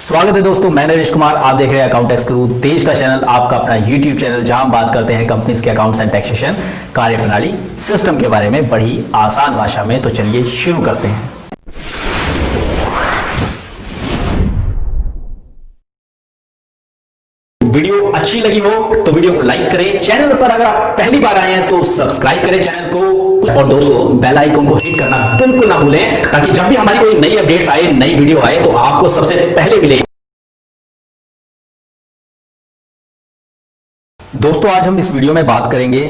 स्वागत है दोस्तों, मैं नरेश कुमार। आप देख रहे हैं अकाउंट एक्स गुरु, देश का चैनल, आपका अपना यूट्यूब चैनल, जहां हम बात करते हैं कंपनीज के अकाउंट्स एंड टैक्सेशन कार्यप्रणाली सिस्टम के बारे में बड़ी आसान भाषा में। तो चलिए शुरू करते हैं। वीडियो अच्छी लगी हो तो वीडियो को लाइक करें, चैनल पर अगर आप पहली बार आए हैं तो सब्सक्राइब करें चैनल को, और दोस्तों बेल आइकन को हिट करना बिल्कुल ना भूलें, ताकि जब भी हमारी कोई नई अपडेट्स आए, नई वीडियो आए तो आपको सबसे पहले मिले। दोस्तों आज हम इस वीडियो में बात करेंगे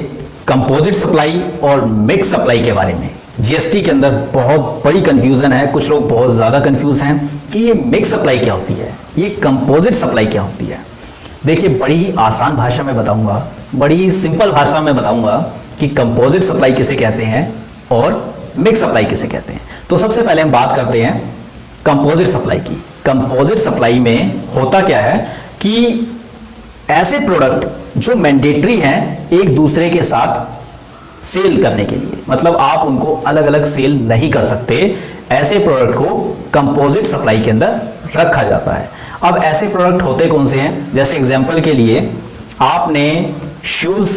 कंपोजिट सप्लाई और मिक्स सप्लाई के बारे में। जीएसटी के अंदर बहुत बड़ी कंफ्यूजन है, कुछ लोग बहुत ज्यादा कंफ्यूज हैं कि ये मिक्स सप्लाई क्या होती है, ये कंपोजिट सप्लाई क्या होती है। देखिए बड़ी ही आसान भाषा में बताऊंगा, बड़ी ही सिंपल भाषा में बताऊंगा कि कंपोजिट सप्लाई किसे कहते हैं और मिक्स सप्लाई किसे कहते हैं। तो सबसे पहले हम बात करते हैं कंपोजिट सप्लाई की। कंपोजिट सप्लाई में होता क्या है कि ऐसे प्रोडक्ट जो मैंडेटरी हैं एक दूसरे के साथ सेल करने के लिए, मतलब आप उनको अलग अलग सेल नहीं कर सकते, ऐसे प्रोडक्ट को कंपोजिट सप्लाई के अंदर रखा जाता है। अब ऐसे प्रोडक्ट होते कौन से हैं, जैसे एग्जांपल के लिए आपने शूज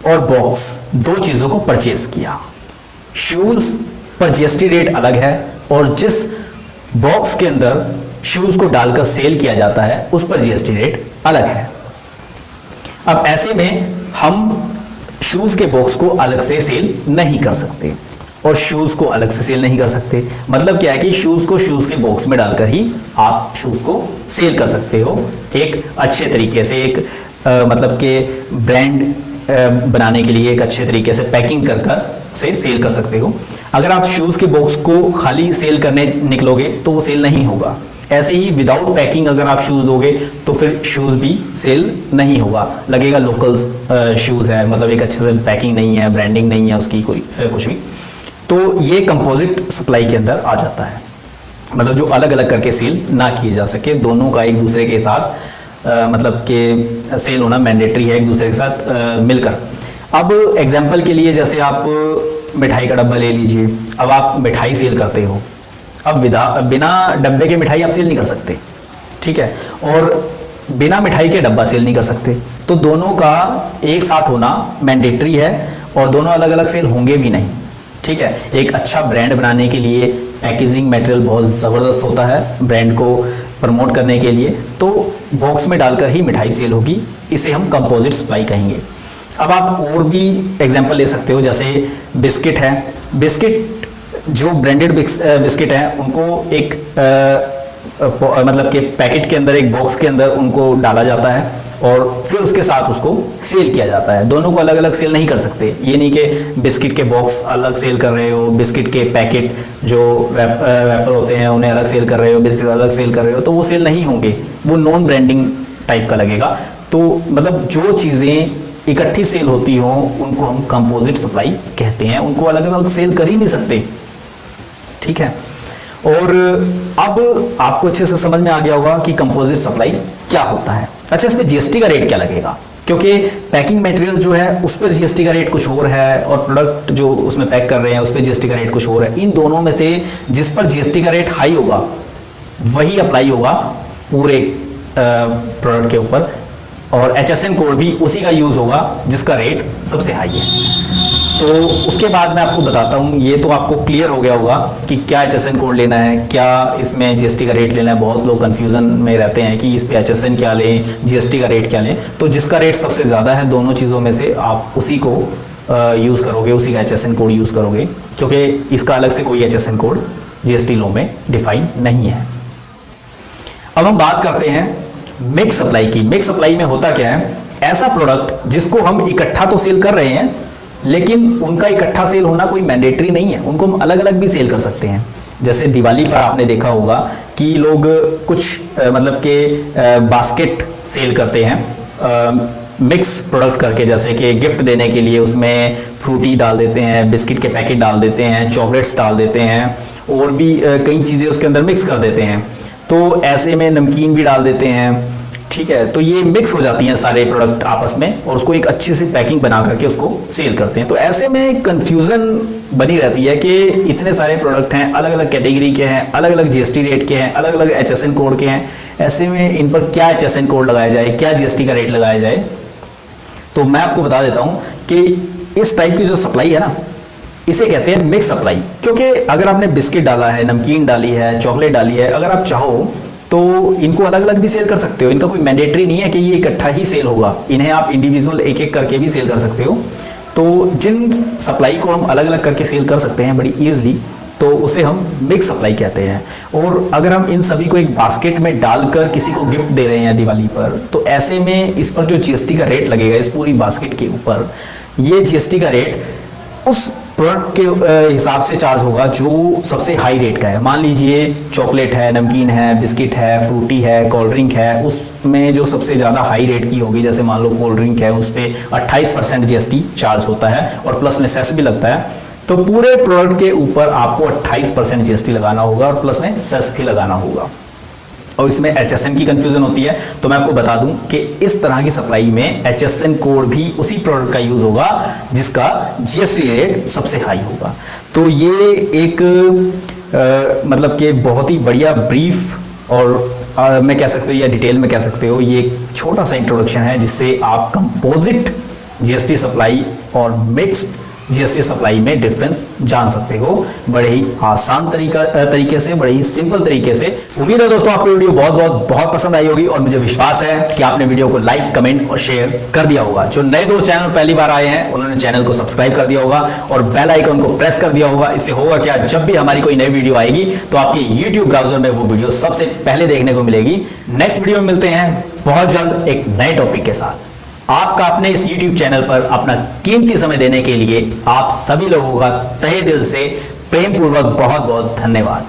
और बॉक्स दो चीजों को परचेज किया। शूज पर जीएसटी रेट अलग है और जिस बॉक्स के अंदर शूज को डालकर सेल किया जाता है उस पर जीएसटी रेट अलग है। अब ऐसे में हम शूज के बॉक्स को अलग से सेल नहीं कर सकते और शूज को अलग से सेल नहीं कर सकते। मतलब क्या है कि शूज को शूज के बॉक्स में डालकर ही आप शूज को सेल कर सकते हो एक अच्छे तरीके से, एक मतलब के ब्रांड बनाने के लिए एक अच्छे तरीके से पैकिंग कर से सेल कर सकते हो। अगर आप शूज के बॉक्स को खाली सेल करने निकलोगे तो वो सेल नहीं होगा। ऐसे ही विदाउट पैकिंग अगर आप शूज दोगे तो फिर शूज भी सेल नहीं होगा, लगेगा लोकल शूज है, मतलब एक अच्छे से पैकिंग नहीं है, ब्रांडिंग नहीं है उसकी कोई कुछ भी। तो ये कंपोजिट सप्लाई के अंदर आ जाता है, मतलब जो अलग अलग करके सेल ना किए जा सके, दोनों का एक दूसरे के साथ मतलब के सेल होना मैंडेटरी है एक दूसरे के साथ मिलकर। अब एग्जांपल के लिए जैसे आप मिठाई का डब्बा ले लीजिए। अब आप मिठाई सेल करते हो, अब बिना डब्बे के मिठाई आप सेल नहीं कर सकते, ठीक है, और बिना मिठाई के डब्बा सेल नहीं कर सकते। तो दोनों का एक साथ होना मैंडेटरी है और दोनों अलग अलग सेल होंगे भी नहीं, ठीक है। एक अच्छा ब्रांड बनाने के लिए पैकेजिंग मटेरियल बहुत ज़बरदस्त होता है ब्रांड को प्रमोट करने के लिए, तो बॉक्स में डालकर ही मिठाई सेल होगी, इसे हम कंपोजिट सप्लाई कहेंगे। अब आप और भी एग्जांपल ले सकते हो, जैसे बिस्किट है। बिस्किट जो ब्रांडेड बिस्किट हैं उनको एक मतलब के पैकेट के अंदर, एक बॉक्स के अंदर उनको डाला जाता है और फिर उसके साथ उसको सेल किया जाता है। दोनों को अलग अलग सेल नहीं कर सकते। ये नहीं कि बिस्किट के बॉक्स अलग सेल कर रहे हो, बिस्किट के पैकेट जो वेफर होते हैं उन्हें अलग सेल कर रहे हो, बिस्किट अलग सेल कर रहे हो, तो वो सेल नहीं होंगे, वो नॉन ब्रांडिंग टाइप का लगेगा। तो मतलब जो चीज़ें इकट्ठी सेल होती हो उनको हम कंपोजिट सप्लाई कहते हैं, उनको अलग अलग सेल कर ही नहीं सकते, ठीक है। और अब आपको अच्छे से समझ में आ गया होगा कि कंपोजिट सप्लाई क्या होता है। अच्छा, इसमें जीएसटी का रेट क्या लगेगा, क्योंकि पैकिंग मटेरियल जो है उस पर जीएसटी का रेट कुछ और है और प्रोडक्ट जो उसमें पैक कर रहे हैं उस पर जीएसटी का रेट कुछ और है। इन दोनों में से जिस पर जीएसटी का रेट हाई होगा वही अप्लाई होगा पूरे प्रोडक्ट के ऊपर, और HSN कोड भी उसी का यूज होगा जिसका रेट सबसे हाई है। तो उसके बाद मैं आपको बताता हूँ, ये तो आपको क्लियर हो गया होगा कि क्या HSN कोड लेना है, क्या इसमें जीएसटी का रेट लेना है। बहुत लोग कंफ्यूजन में रहते हैं कि इस पे HSN क्या लें, जीएसटी का रेट क्या लें। तो जिसका रेट सबसे ज़्यादा है दोनों चीज़ों में से आप उसी को यूज़ करोगे, उसी का HSN कोड यूज़ करोगे, क्योंकि इसका अलग से कोई HSN कोड जीएसटी लॉ में डिफाइन नहीं है। अब हम बात करते हैं मिक्स सप्लाई की। मिक्स सप्लाई में होता क्या है, ऐसा प्रोडक्ट जिसको हम इकट्ठा तो सेल कर रहे हैं लेकिन उनका इकट्ठा सेल होना कोई मैंडेटरी नहीं है, उनको हम अलग अलग भी सेल कर सकते हैं। जैसे दिवाली पर आपने देखा होगा कि लोग कुछ मतलब के बास्केट सेल करते हैं मिक्स प्रोडक्ट करके, जैसे कि गिफ्ट देने के लिए उसमें फ्रूटी डाल देते हैं, बिस्किट के पैकेट डाल देते हैं, चॉकलेट्स डाल देते हैं, और भी कई चीज़ें उसके अंदर मिक्स कर देते हैं। तो ऐसे में नमकीन भी डाल देते हैं, ठीक है। तो ये मिक्स हो जाती हैं सारे प्रोडक्ट आपस में और उसको एक अच्छी सी पैकिंग बना करके उसको सेल करते हैं। तो ऐसे में कंफ्यूजन बनी रहती है कि इतने सारे प्रोडक्ट हैं, अलग अलग कैटेगरी के हैं, अलग अलग जीएसटी रेट के हैं, अलग अलग एचएसएन कोड के हैं। ऐसे में इन पर क्या एचएसएन कोड लगाया जाए, क्या जीएसटी का रेट लगाया जाए। तो मैं आपको बता देता हूं कि इस टाइप की जो सप्लाई है ना, इसे कहते हैं मिक्स सप्लाई। क्योंकि अगर आपने बिस्किट डाला है, नमकीन डाली है, चॉकलेट डाली है, अगर आप चाहो तो इनको अलग अलग भी सेल कर सकते हो। इनका कोई मैंडेटरी नहीं है कि ये इकट्ठा ही सेल होगा, इन्हें आप इंडिविजुअल एक एक करके भी सेल कर सकते हो। तो जिन सप्लाई को हम अलग अलग करके सेल कर सकते हैं बड़ी ईजिली, तो उसे हम मिक्स सप्लाई कहते हैं। और अगर हम इन सभी को एक बास्केट में डालकर किसी को गिफ्ट दे रहे हैं दिवाली पर, तो ऐसे में इस पर जो जीएसटी का रेट लगेगा इस पूरी बास्केट के ऊपर, ये जीएसटी का रेट उस प्रोडक्ट के हिसाब से चार्ज होगा जो सबसे हाई रेट का है। मान लीजिए चॉकलेट है, नमकीन है, बिस्किट है, फ्रूटी है, कोल्ड ड्रिंक है, उसमें जो सबसे ज़्यादा हाई रेट की होगी, जैसे मान लो कोल्ड ड्रिंक है, उस पर 28% जीएसटी चार्ज होता है और प्लस में सेस भी लगता है। तो पूरे प्रोडक्ट के ऊपर आपको 28% जीएसटी लगाना होगा और प्लस में सेस भी लगाना होगा। और इसमें एचएसएन की कंफ्यूजन होती है, तो मैं आपको बता दूं कि इस तरह की सप्लाई में एचएसएन कोड भी उसी प्रोडक्ट का यूज होगा जिसका जीएसटी रेट सबसे हाई होगा। तो ये एक मतलब कि बहुत ही बढ़िया ब्रीफ और मैं कह सकते हो या डिटेल में कह सकते हो, ये एक छोटा सा इंट्रोडक्शन है जिससे आप कंपोजिट जीएसटी सप्लाई और मिक्स जीएसटी सप्लाई में डिफरेंस जान सकते हो बड़े ही आसान तरीके से, बड़े ही सिंपल तरीके से। उम्मीद है दोस्तों आपको वीडियो बहुत पसंद आई होगी और मुझे विश्वास है कि आपने वीडियो को लाइक, कमेंट और शेयर कर दिया होगा। जो नए दोस्त चैनल पहली बार आए हैं उन्होंने चैनल को सब्सक्राइब कर दिया होगा और बेल आइकन को प्रेस कर दिया होगा। इससे होगा क्या, जब भी हमारी कोई नई वीडियो आएगी तो आपके यूट्यूब ब्राउजर में वो वीडियो सबसे पहले देखने को मिलेगी। नेक्स्ट वीडियो में मिलते हैं बहुत जल्द एक नए टॉपिक के साथ। आपका अपने इस YouTube चैनल पर अपना कीमती समय देने के लिए आप सभी लोगों का तहे दिल से प्रेम पूर्वक बहुत बहुत धन्यवाद।